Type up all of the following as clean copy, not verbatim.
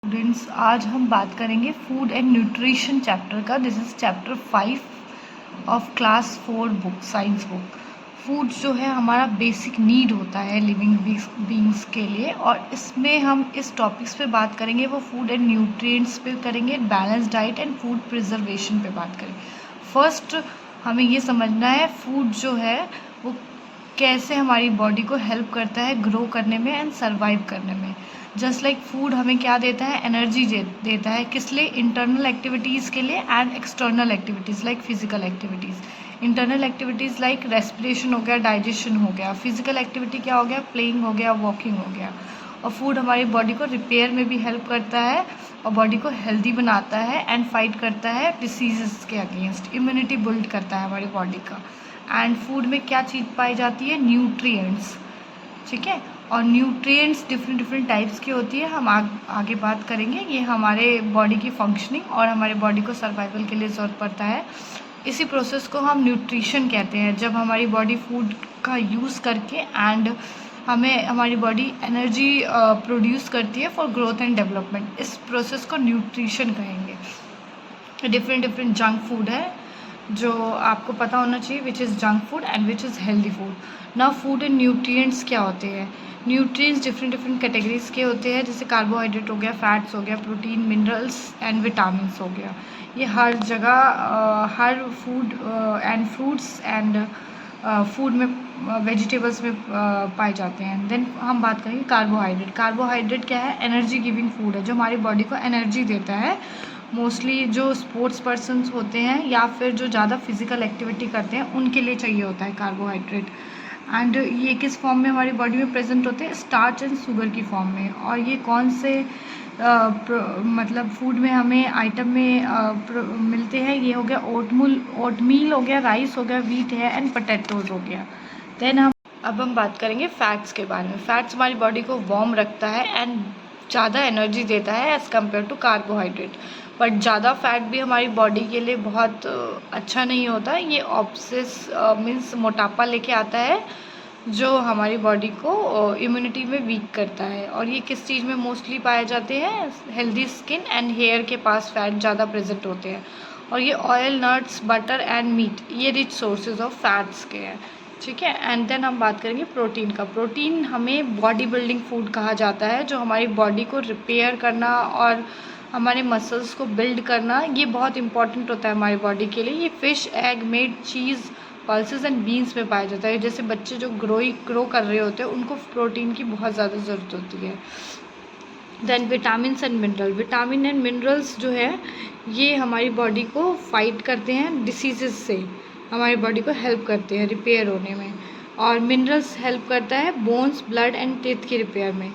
Students, आज हम बात करेंगे फूड एंड न्यूट्रिशन चैप्टर का। This is chapter 5 of class 4 book, science book. Food जो है हमारा बेसिक नीड होता है लिविंग बींग्स के लिए, और इसमें हम इस टॉपिक्स पे बात करेंगे वो फूड एंड न्यूट्रिएंट्स पे करेंगे, balance diet and food preservation पे बात करेंगे। फर्स्ट हमें ये समझना है फूड जो है वो कैसे हमारी बॉडी को हेल्प करता है ग्रो करने में एंड सर्वाइव करने में। जस्ट लाइक फूड हमें क्या देता है, एनर्जी देता है। किस लिए? इंटरनल एक्टिविटीज़ के लिए and external activities like physical activities. Internal activities like respiration हो गया, डाइजेशन हो गया। फिजिकल एक्टिविटी क्या हो गया? प्लेइंग हो गया, वॉकिंग हो गया। और फूड हमारी बॉडी को रिपेयर में भी हेल्प करता है और बॉडी को हेल्दी बनाता है एंड फाइट करता है डिसीजेस के अगेंस्ट। इम्यूनिटी बिल्ड करता है हमारी बॉडी का। एंड फूड में क्या चीज़ पाई जाती है? न्यूट्रिएंट्स। ठीक है, और न्यूट्रिएंट्स डिफरेंट टाइप्स की होती है, हम आगे बात करेंगे। ये हमारे बॉडी की फंक्शनिंग और हमारे बॉडी को सर्वाइवल के लिए ज़रूरत पड़ता है। इसी प्रोसेस को हम न्यूट्रिशन कहते हैं, जब हमारी बॉडी फूड का यूज़ करके एंड हमारी बॉडी एनर्जी प्रोड्यूस करती है फॉर ग्रोथ एंड डेवलपमेंट। इस प्रोसेस को न्यूट्रिशन कहेंगे। डिफरेंट जंक फूड है जो आपको पता होना चाहिए, which is junk food and which is healthy food. ना फूड एंड न्यूट्रिएंट्स क्या होते हैं? न्यूट्रिएंट्स डिफरेंट कैटेगरीज के होते हैं, जैसे कार्बोहाइड्रेट हो गया, फैट्स हो गया, प्रोटीन, मिनरल्स एंड विटामिन्स हो गया। ये हर जगह हर food and fruits and food में वेजिटेबल्स में पाए जाते हैं। देन हम बात करेंगे कार्बोहाइड्रेट। कार्बोहाइड्रेट क्या है? एनर्जी गिविंग फूड है जो हमारी बॉडी को एनर्जी देता है। मोस्टली जो स्पोर्ट्स पर्सन्स होते हैं या फिर जो ज़्यादा फिजिकल एक्टिविटी करते हैं उनके लिए चाहिए होता है कार्बोहाइड्रेट। एंड ये किस फॉर्म में हमारी बॉडी में प्रेजेंट होते हैं? स्टार्च एंड शुगर की फॉर्म में। और ये कौन से मतलब फूड में हमें आइटम में मिलते हैं? ये हो गया ओटमील हो गया, राइस हो गया, व्हीट है एंड पोटैटोज हो गया। देन अब हम बात करेंगे फैट्स के बारे में। फैट्स हमारी बॉडी को वार्म रखता है एंड ज़्यादा एनर्जी देता है as compare to carbohydrate. But ज़्यादा फैट भी हमारी बॉडी के लिए बहुत अच्छा नहीं होता। ये ऑब्सेस मीन्स मोटापा लेके आता है जो हमारी बॉडी को इम्यूनिटी में वीक करता है। और ये किस चीज़ में मोस्टली पाए जाते हैं? हेल्दी स्किन एंड हेयर के पास फैट ज़्यादा प्रेजेंट होते हैं। और ये oil, nuts, butter and meat ये रिच सोर्सेज ऑफ फैट्स के हैं। ठीक है, एंड देन हम बात करेंगे प्रोटीन का। प्रोटीन हमें बॉडी बिल्डिंग फूड कहा जाता है, जो हमारी बॉडी को रिपेयर करना और हमारे मसल्स को बिल्ड करना ये बहुत इंपॉर्टेंट होता है हमारी बॉडी के लिए। ये fish, egg, meat, cheese, pulses and beans में पाया जाता है। जैसे बच्चे जो ग्रो कर रहे होते हैं उनको प्रोटीन की बहुत ज़्यादा ज़रूरत होती है। Then vitamins and mineral. Vitamin and minerals जो है ये हमारी बॉडी को फाइट करते हैं डिसीजेस से, हमारी बॉडी को हेल्प करते हैं रिपेयर होने में। और मिनरल्स हेल्प करता है बोन्स, ब्लड एंड टीथ की रिपेयर में।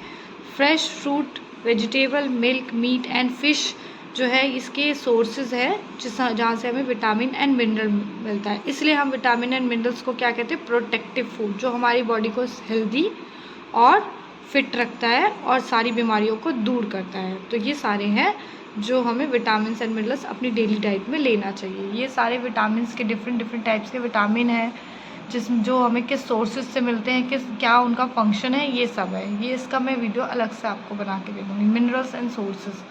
Fresh fruit, vegetable, milk, meat and fish जो है इसके सोर्सेज है जहाँ से हमें विटामिन एंड मिनरल मिलता है। इसलिए हम विटामिन एंड मिनरल्स को क्या कहते हैं? प्रोटेक्टिव फूड, जो हमारी बॉडी को हेल्दी और फिट रखता है और सारी बीमारियों को दूर करता है। तो ये सारे हैं जो हमें विटामिन एंड मिनरल्स अपनी डेली डाइट में लेना चाहिए। ये सारे विटामिन के डिफरेंट टाइप्स के विटामिन हैं जो हमें किस सोर्सेज से मिलते हैं, क्या उनका फंक्शन है, ये सब है। ये इसका मैं वीडियो अलग से आपको बना के दे दूँगी। Minerals and sources.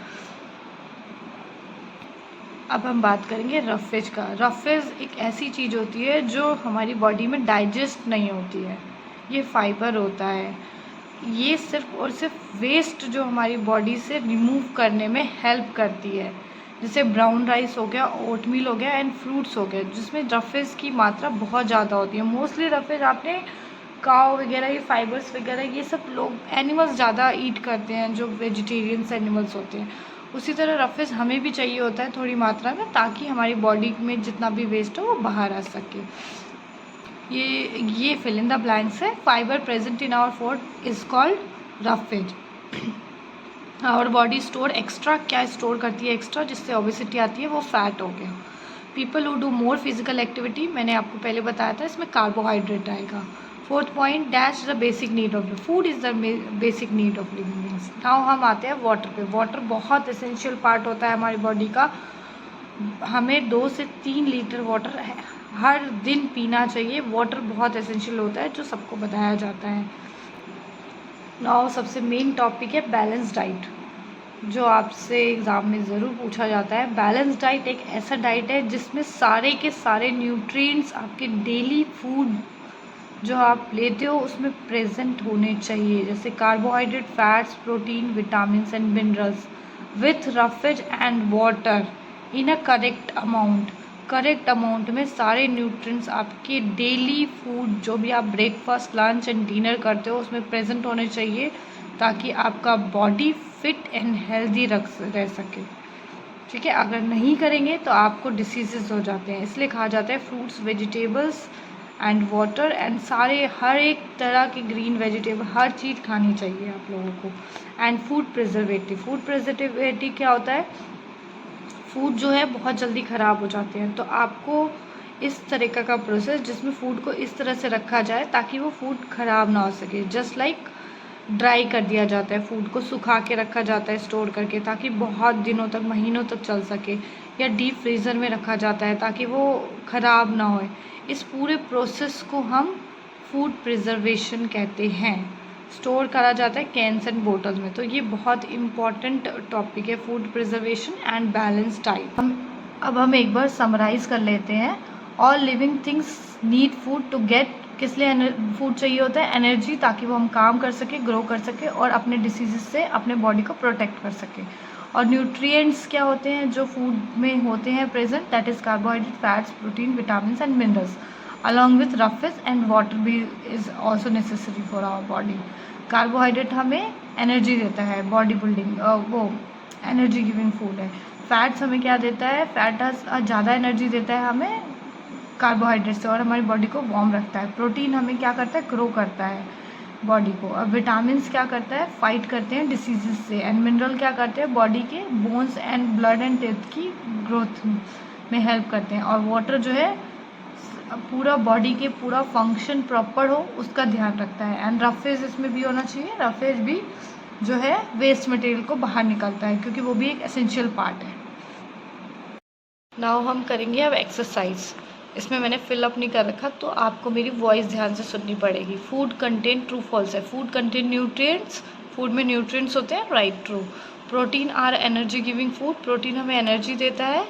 अब हम बात करेंगे रफेज का। रफेज एक ऐसी चीज़ होती है जो हमारी बॉडी में डाइजेस्ट नहीं होती है। ये फाइबर होता है। ये सिर्फ और सिर्फ वेस्ट जो हमारी बॉडी से रिमूव करने में हेल्प करती है, जैसे ब्राउन राइस हो गया, ओटमील हो गया एंड फ्रूट्स हो गए, जिसमें रफेज की मात्रा बहुत ज़्यादा होती है। मोस्टली रफेज आपने काव वगैरह, ये फाइबर्स वगैरह ये सब लोग एनिमल्स ज़्यादा ईट करते हैं जो वेजिटेरियंस एनिमल्स होते हैं। उसी तरह रफेज हमें भी चाहिए होता है थोड़ी मात्रा में, ताकि हमारी बॉडी में जितना भी वेस्ट हो वो बाहर आ सके। ये फिल इन द ब्लैंक्स है। Fibre present in our food is called roughage. Our body store extra, क्या स्टोर करती है एक्स्ट्रा जिससे ओबेसिटी आती है? वो फैट हो गया। People who do more physical activity, मैंने आपको पहले बताया था, इसमें कार्बोहाइड्रेट आएगा। Fourth point, dash the basic need of food is the basic need of living beings. Now हम आते हैं वाटर पे। वाटर बहुत एसेंशियल पार्ट होता है हमारी बॉडी का। हमें 2 से 3 लीटर वाटर हर दिन पीना चाहिए। वाटर बहुत एसेंशियल होता है जो सबको बताया जाता है। नाउ सबसे मेन टॉपिक है बैलेंस डाइट। जो आपसे एग्ज़ाम में ज़रूर पूछा जाता है। बैलेंस डाइट एक ऐसा डाइट है जिसमें सारे के सारे न्यूट्रिएंट्स आपके डेली फूड जो आप लेते हो उसमें प्रेजेंट होने चाहिए, जैसे carbohydrate, fats, protein, vitamins and minerals with roughage and water in a correct amount में सारे न्यूट्रिएंट्स आपके डेली फूड जो भी आप ब्रेकफास्ट, लंच एंड डिनर करते हो उसमें प्रेजेंट होने चाहिए, ताकि आपका बॉडी फिट एंड हेल्दी रह सके। ठीक है, अगर नहीं करेंगे तो आपको डिसीजेस हो जाते हैं। इसलिए कहा जाता है fruits, vegetables and water and सारे हर एक तरह के ग्रीन वेजिटेबल हर चीज़ खानी चाहिए आप लोगों को। एंड फूड प्रिजर्वेटिव क्या होता है? फूड जो है बहुत जल्दी ख़राब हो जाते हैं, तो आपको इस तरीक़ा का प्रोसेस जिसमें फूड को इस तरह से रखा जाए ताकि वो फूड ख़राब ना हो सके। जस्ट लाइक ड्राई कर दिया जाता है, फूड को सुखा के रखा जाता है स्टोर करके, ताकि बहुत दिनों तक, महीनों तक चल सके, या डीप फ्रीज़र में रखा जाता है ताकि वो ख़राब ना होए। इस पूरे प्रोसेस को हम फूड प्रिजर्वेशन कहते हैं। स्टोर करा जाता है कैंस एंड बोटल्स में। तो ये बहुत इम्पॉर्टेंट टॉपिक है, food preservation and balance diet. अब हम एक बार समराइज़ कर लेते हैं। All living things need food to get, किस लिए फूड चाहिए होता है? एनर्जी, ताकि वो हम काम कर सके, ग्रो कर सके और अपने डिसीज़ से अपने बॉडी को प्रोटेक्ट कर सके। और न्यूट्रिएंट्स क्या होते हैं जो फूड में होते हैं present? That is carbohydrate, fats, protein, vitamins and minerals along with roughage and water भी is also necessary for our body. Carbohydrate हमें एनर्जी देता है, बॉडी बिल्डिंग, वो एनर्जी गिविंग फूड है। फैट्स हमें क्या देता है? फैट ज़्यादा एनर्जी देता है हमें कार्बोहाइड्रेट से और हमारी बॉडी को वार्म रखता है। प्रोटीन हमें क्या करता है? ग्रो करता है बॉडी को। अब विटामिन्स क्या करता है? फाइट करते हैं डिसीजेस से। एंड मिनरल क्या करते हैं? बॉडी के bones and blood and teeth की ग्रोथ में हेल्प करते हैं। और वाटर जो है पूरा बॉडी के पूरा फंक्शन प्रॉपर हो उसका ध्यान रखता है। एंड रफेज इसमें भी होना चाहिए। रफेज भी जो है वेस्ट मटेरियल को बाहर निकालता है, क्योंकि वो भी एक एसेंशियल पार्ट है। नाउ हम करेंगे अब एक्सरसाइज। इसमें मैंने फिलअप नहीं कर रखा, तो आपको मेरी वॉइस ध्यान से सुननी पड़ेगी। फूड कंटेंट, ट्रू फॉल्स है। फूड कंटेंट न्यूट्रिएंट्स, फूड में न्यूट्रिएंट्स होते हैं, right, true. Protein are energy giving food, protein हमें एनर्जी देता है,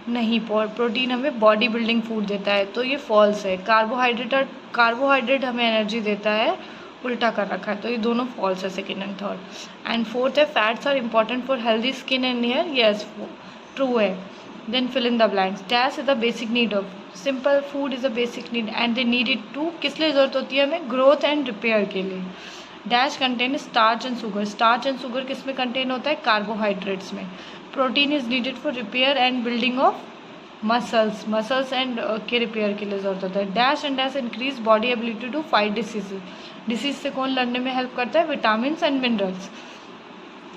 नहीं, प्रोटीन हमें बॉडी बिल्डिंग फूड देता है, तो ये फॉल्स है। कार्बोहाइड्रेट हमें एनर्जी देता है, उल्टा कर रखा है, तो ये दोनों फॉल्स है, second and third. And fourth है fats are important for healthy skin and hair, yes, true है। Then fill in the blanks. Dash is the basic need of, simple food is a basic need and they need it to, किस लिए ज़रूरत होती है हमें? Growth and repair के लिए। Dash contain starch and sugar, starch and sugar किस में कंटेन होता है? कार्बोहाइड्रेट्स में। Protein is needed for repair and building of muscles and के रिपेयर के लिए ज़रूरत होता है। Dash and dash increase body ability to fight disease से कौन लड़ने में हेल्प करता है? Vitamins and minerals.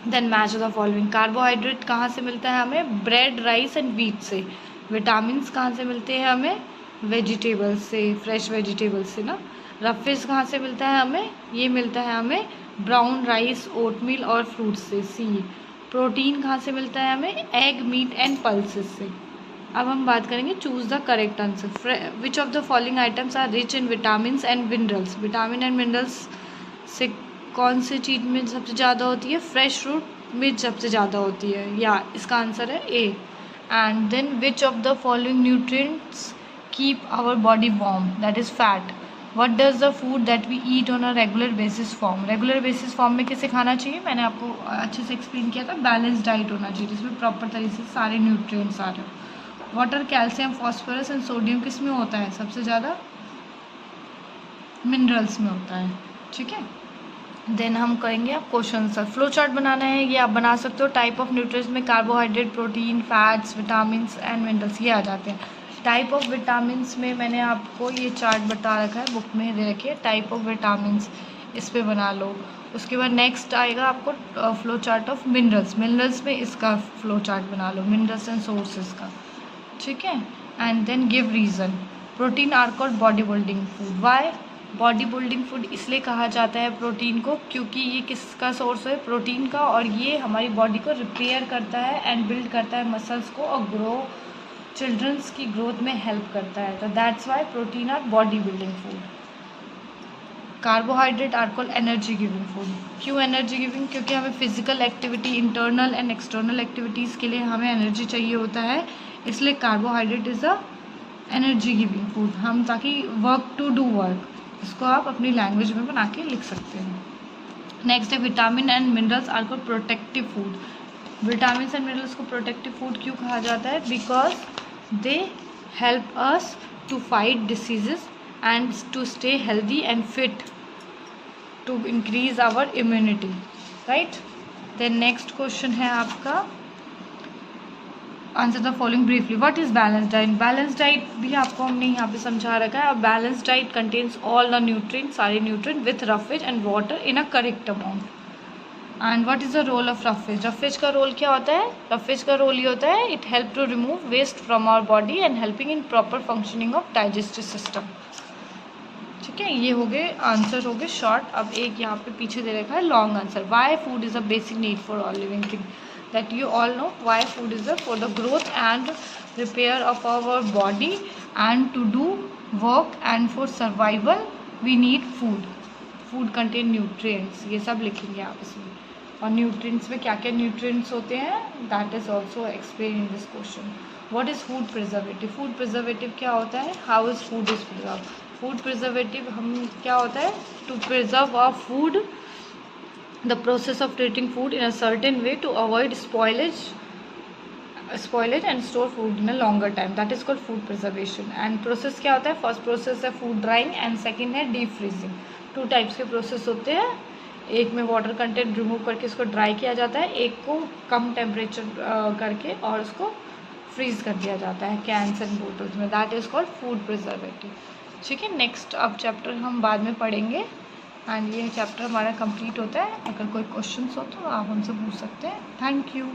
Then match the following. Carbohydrate कहाँ से मिलता है हमें? ब्रेड, राइस एंड व्हीट से। विटामिन्स कहाँ से मिलते हैं हमें? वेजिटेबल्स से, फ्रेश वेजिटेबल्स से ना। रफेज कहाँ से मिलता है हमें? ये मिलता है हमें ब्राउन राइस, ओटमील और फ्रूट्स से, सी। प्रोटीन कहाँ से मिलता है हमें? एग, मीट एंड पल्सेस से। अब हम बात करेंगे choose the correct answer. Which of the following items are rich in vitamins and minerals? Vitamin and minerals से कौन सी चीज़ में सबसे ज़्यादा होती है? फ्रेश फ्रूट में सबसे ज़्यादा होती है, या इसका आंसर है A. And then which of the following nutrients keep our body warm? That is fat. What does the food that we eat on a regular basis form? Regular basis form में किसे खाना चाहिए? मैंने आपको अच्छे से explain किया था, बैलेंस डाइट होना चाहिए जिसमें प्रॉपर तरीके से सारे न्यूट्रिएंट्स आ रहे हो। Water, calcium, phosphorus and sodium किस में होता है सबसे ज़्यादा? मिनरल्स में होता है। ठीक है, देन हम करेंगे अब क्वेश्चन आंसर। फ्लो चार्ट बनाना है, ये आप बना सकते हो। टाइप ऑफ न्यूट्रिएंट्स में carbohydrate, protein, fats, vitamins and minerals, ये आ जाते हैं। टाइप ऑफ विटामिन्स में मैंने आपको ये चार्ट बता रखा है, बुक में दे रखिए टाइप ऑफ विटामिन्स, इस पे बना लो। उसके बाद नेक्स्ट आएगा आपको flow chart of minerals. Minerals में इसका फ्लो चार्ट बना लो, मिनरल्स एंड सोर्सेज का। ठीक है, and then give reason. Protein are called body building food. Why body building food इसलिए कहा जाता है प्रोटीन को, क्योंकि ये किसका सोर्स है? प्रोटीन का, और ये हमारी बॉडी को रिपेयर करता है एंड बिल्ड करता है मसल्स को, और चिल्ड्रंस की ग्रोथ में हेल्प करता है। तो that's why protein are body building food. Carbohydrate are called energy giving food. क्यों एनर्जी गिविंग? क्योंकि हमें physical activity, internal and external activities के लिए हमें एनर्जी चाहिए होता है, इसलिए carbohydrate is a energy giving food. हम ताकि वर्क टू डू वर्क, इसको आप अपनी लैंग्वेज में बना के लिख सकते हैं। नेक्स्ट है vitamin and minerals are called protective food. Vitamin and minerals को प्रोटेक्टिव फूड क्यों कहा जाता है? Because they help us to fight diseases and to stay healthy and fit to increase our immunity, right. Then next question है आपका, answer the following briefly. What is balance diet? Balance diet भी आपको हमने यहाँ पे समझा रखा है। Balance diet contains all the nutrients, सारे nutrient with roughage and water in a correct amount. And what is the role of roughage? Roughage का रोल क्या होता है? रफेज का रोल ये होता है, it help to remove waste from our body and helping in proper functioning of digestive system. ठीक है, ये हो गए आंसर, हो गए शॉर्ट। अब एक यहाँ पे पीछे दे रखा है long answer. Why food is a basic need for all living thing? that you all know why food is for the growth and repair of our body and to do work and for survival we need food. Food contain nutrients, ये सब लिखेंगे आप इसमें। और nutrients में क्या क्या nutrients होते हैं, that is also explained in this question. What is food preservative? Food preservative क्या होता है? How is food is preserved? Food preservative हम क्या होता है? To preserve our food, the process of treating food in a certain way to avoid spoilage and store food in a longer time, that is called food preservation. And process क्या होता है? First process है food drying and second है deep freezing. 2 types के process होते हैं, एक में वाटर कंटेंट रिमूव करके इसको ड्राई किया जाता है, एक को कम टेम्परेचर करके और उसको फ्रीज कर दिया जाता है कैंस एंड बोटल्स में, that is called food preservative. ठीक है, नेक्स्ट अब चैप्टर हम बाद में पढ़ेंगे एंड ये चैप्टर हमारा कंप्लीट होता है। अगर कोई क्वेश्चंस हो तो आप हमसे पूछ सकते हैं। Thank you.